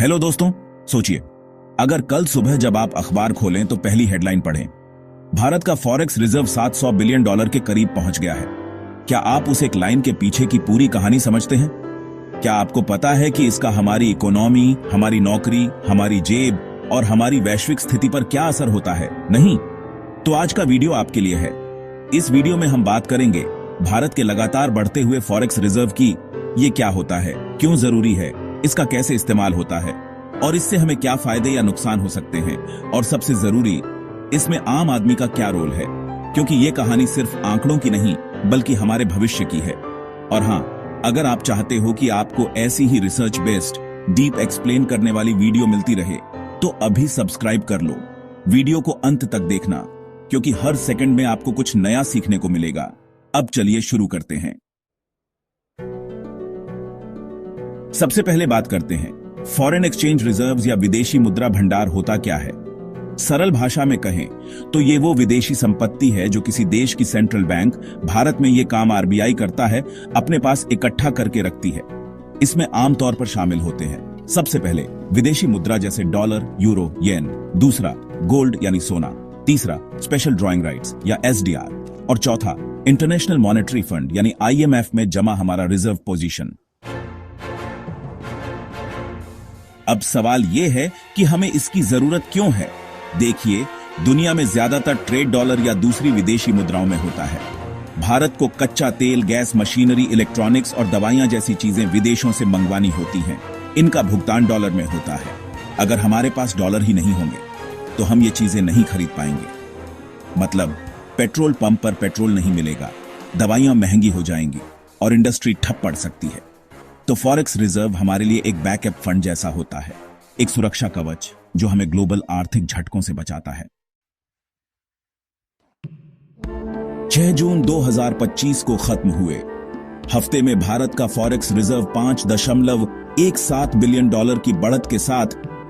Hello दोस्तों, सोचिए, अगर कल सुबह जब आप अखबार खोलें तो पहली हेडलाइन पढ़ें, भारत का फॉरेक्स रिजर्व $700 बिलियन के करीब पहुंच गया है। क्या आप उस एक लाइन के पीछे की पूरी कहानी समझते हैं? क्या आपको पता है कि इसका हमारी इकोनॉमी, हमारी नौकरी, हमारी जेब और हमारी वैश्विक स्थिति पर क्या असर होता है? नहीं? तो आज का वीडियो आपके लिए है। इस वीडियो में हम बात करेंगे भारत के लगातार बढ़ते हुए फॉरेक्स रिजर्व की। ये क्या होता है, क्यों जरूरी है, इसका कैसे इस्तेमाल होता है और इससे हमें क्या फायदे या नुकसान हो सकते हैं, और सबसे जरूरी, इसमें आम आदमी का क्या रोल है, क्योंकि ये कहानी सिर्फ आंकड़ों की नहीं बल्कि हमारे भविष्य की है। और हां, अगर आप चाहते हो कि आपको ऐसी ही रिसर्च बेस्ड डीप एक्सप्लेन करने वाली वीडियो मिलती रहे तो अभी सब्सक्राइब कर लो। वीडियो को अंत तक देखना, क्योंकि हर सेकंड में आपको कुछ नया सीखने को मिलेगा। अब चलिए शुरू करते हैं। सबसे पहले बात करते हैं फॉरेन एक्सचेंज रिजर्व्स या विदेशी मुद्रा भंडार होता क्या है। सरल भाषा में कहें तो ये वो विदेशी संपत्ति है जो किसी देश की सेंट्रल बैंक, भारत में ये काम आरबीआई करता है, अपने पास इकट्ठा करके रखती है। इसमें आमतौर पर शामिल होते हैं सबसे पहले विदेशी मुद्रा जैसे डॉलर, यूरो, येन, दूसरा गोल्ड यानी सोना, तीसरा स्पेशल ड्रॉइंग राइट्स या एसडीआर, और चौथा इंटरनेशनल मॉनेटरी फंड यानी आईएमएफ में जमा हमारा रिजर्व पोजीशन। अब सवाल यह है कि हमें इसकी जरूरत क्यों है। देखिए, दुनिया में ज्यादातर ट्रेड डॉलर या दूसरी विदेशी मुद्राओं में होता है। भारत को कच्चा तेल, गैस, मशीनरी, इलेक्ट्रॉनिक्स और दवाइयां जैसी चीजें विदेशों से मंगवानी होती हैं। इनका भुगतान डॉलर में होता है। अगर हमारे पास डॉलर ही नहीं होंगे तो हम ये चीजें नहीं खरीद पाएंगे। मतलब पेट्रोल पंप पर पेट्रोल नहीं मिलेगा, दवाइयां महंगी हो जाएंगी और इंडस्ट्री ठप पड़ सकती है। तो फॉरेक्स रिजर्व हमारे लिए एक बैकअप फंड जैसा होता है, एक सुरक्षा कवच जो हमें ग्लोबल आर्थिक झटकों से बचाता है। 6 जून 2025 को खत्म हुए हफ्ते में भारत का फॉरेक्स रिजर्व $5.17 बिलियन की बढ़त के साथ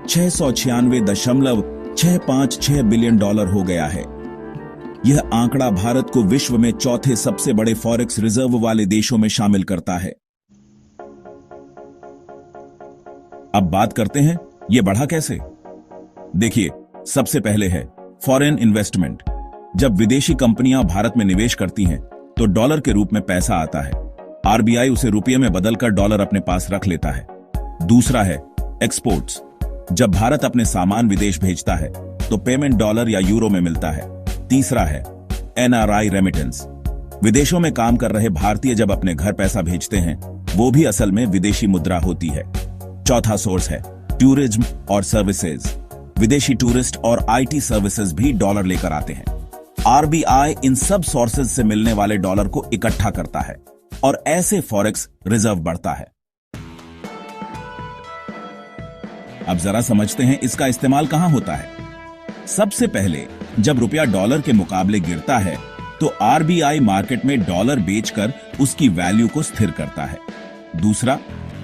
$696.656 बिलियन हो गया है। यह आंकड़ा भारत को विश्व में चौथे सबसे बड़े फॉरेक्स रिजर्व वाले देशों में शामिल करता है। अब बात करते हैं यह बढ़ा कैसे। देखिए, सबसे पहले है फॉरेन इन्वेस्टमेंट। जब विदेशी कंपनियां भारत में निवेश करती हैं तो डॉलर के रूप में पैसा आता है। आरबीआई उसे रुपये में बदलकर डॉलर अपने पास रख लेता है। दूसरा है एक्सपोर्ट्स। जब भारत अपने सामान विदेश भेजता है तो पेमेंट डॉलर या यूरो में मिलता है। तीसरा है एनआरआई रेमिटेंस। विदेशों में काम कर रहे भारतीय जब अपने घर पैसा भेजते हैं, वो भी असल में विदेशी मुद्रा होती है। चौथा सोर्स है टूरिज्म और सर्विसेज। विदेशी टूरिस्ट और आईटी सर्विसेज भी डॉलर लेकर आते हैं। आरबीआई इन सब सोर्सेज से मिलने वाले डॉलर को इकट्ठा करता है और ऐसे फॉरेक्स रिजर्व बढ़ता है। अब जरा समझते हैं इसका इस्तेमाल कहां होता है। सबसे पहले जब रुपया डॉलर के मुकाबले गिरता है तो आरबीआई मार्केट में डॉलर बेचकर उसकी वैल्यू को स्थिर करता है। दूसरा,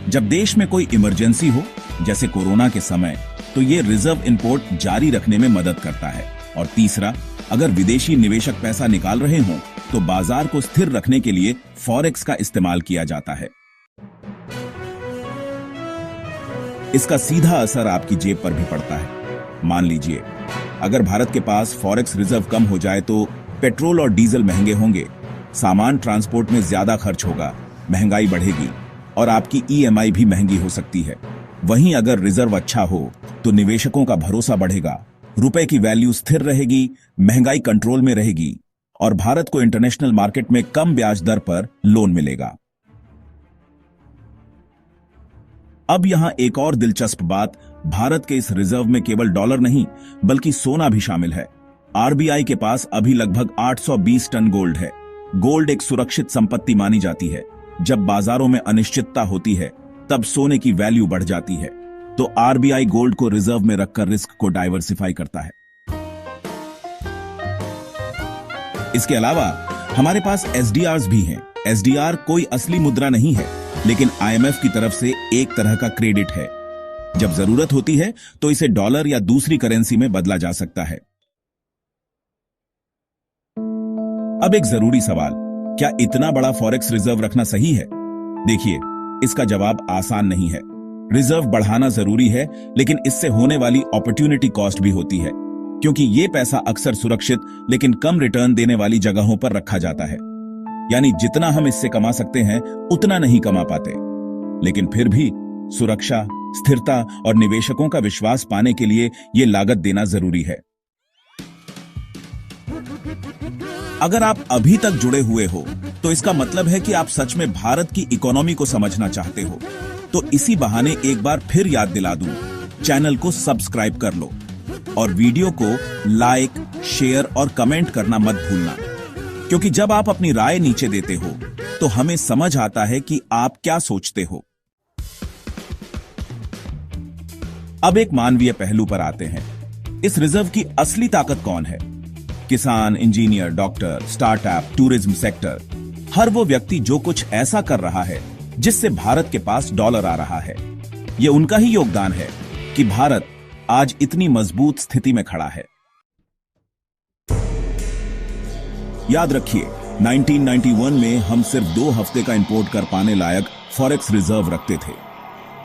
जब देश में कोई इमरजेंसी हो जैसे कोरोना के समय, तो ये रिजर्व इंपोर्ट जारी रखने में मदद करता है। और तीसरा, अगर विदेशी निवेशक पैसा निकाल रहे हों तो बाजार को स्थिर रखने के लिए फॉरेक्स का इस्तेमाल किया जाता है। इसका सीधा असर आपकी जेब पर भी पड़ता है। मान लीजिए, अगर भारत के पास फॉरेक्स रिजर्व कम हो जाए तो पेट्रोल और डीजल महंगे होंगे, सामान ट्रांसपोर्ट में ज्यादा खर्च होगा, महंगाई बढ़ेगी और आपकी ईएमआई भी महंगी हो सकती है। वहीं अगर रिजर्व अच्छा हो तो निवेशकों का भरोसा बढ़ेगा, रुपए की वैल्यू स्थिर रहेगी, महंगाई कंट्रोल में रहेगी और भारत को इंटरनेशनल मार्केट में कम ब्याज दर पर लोन मिलेगा। अब यहां एक और दिलचस्प बात, भारत के इस रिजर्व में केवल डॉलर नहीं बल्कि सोना भी शामिल है। आरबीआई के पास अभी लगभग 820 टन गोल्ड है। गोल्ड एक सुरक्षित संपत्ति मानी जाती है। जब बाजारों में अनिश्चितता होती है तब सोने की वैल्यू बढ़ जाती है, तो आरबीआई गोल्ड को रिजर्व में रखकर रिस्क को डाइवर्सिफाई करता है। इसके अलावा हमारे पास एसडीआर्स भी हैं। एसडीआर कोई असली मुद्रा नहीं है, लेकिन आईएमएफ की तरफ से एक तरह का क्रेडिट है। जब जरूरत होती है तो इसे डॉलर या दूसरी करेंसी में बदला जा सकता है। अब एक जरूरी सवाल, क्या इतना बड़ा फॉरेक्स रिजर्व रखना सही है? देखिए, इसका जवाब आसान नहीं है। रिजर्व बढ़ाना जरूरी है, लेकिन इससे होने वाली अपॉर्चुनिटी कॉस्ट भी होती है, क्योंकि ये पैसा अक्सर सुरक्षित लेकिन कम रिटर्न देने वाली जगहों पर रखा जाता है। यानी जितना हम इससे कमा सकते हैं उतना नहीं कमा पाते। लेकिन फिर भी सुरक्षा, स्थिरता और निवेशकों का विश्वास पाने के लिए यह लागत देना जरूरी है। अगर आप अभी तक जुड़े हुए हो तो इसका मतलब है कि आप सच में भारत की इकोनॉमी को समझना चाहते हो। तो इसी बहाने एक बार फिर याद दिला दूं, चैनल को सब्सक्राइब कर लो और वीडियो को लाइक, शेयर और कमेंट करना मत भूलना, क्योंकि जब आप अपनी राय नीचे देते हो तो हमें समझ आता है कि आप क्या सोचते हो। अब एक मानवीय पहलू पर आते हैं। इस रिजर्व की असली ताकत कौन है? किसान, engineer, doctor, startup, tourism sector, हर वो व्यक्ति जो कुछ ऐसा कर रहा है जिससे भारत के पास डॉलर आ रहा है। ये उनका ही योगदान है कि भारत आज इतनी मजबूत स्थिति में खड़ा है। याद रखिए, 1991 में हम सिर्फ 2 हफ्ते का इंपोर्ट कर पाने लायक फॉरेक्स रिजर्व रखते थे।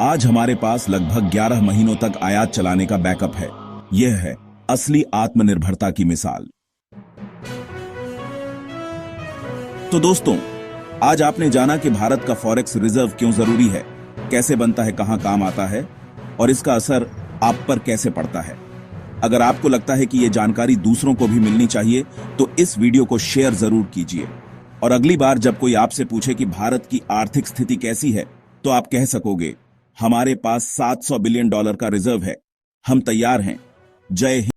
आज हमारे पास लगभग 11 महीनों तक आयात चलाने का बैकअप है। यह है असली आत्मनिर्भरता की मिसाल। तो दोस्तों, आज आपने जाना कि भारत का फॉरेक्स रिजर्व क्यों जरूरी है, कैसे बनता है, कहां काम आता है और इसका असर आप पर कैसे पड़ता है। अगर आपको लगता है कि यह जानकारी दूसरों को भी मिलनी चाहिए तो इस वीडियो को शेयर जरूर कीजिए। और अगली बार जब कोई आपसे पूछे कि भारत की आर्थिक स्थिति कैसी है, तो आप कह सकोगे, हमारे पास $700 बिलियन का रिजर्व है, हम तैयार हैं। जय हिंद।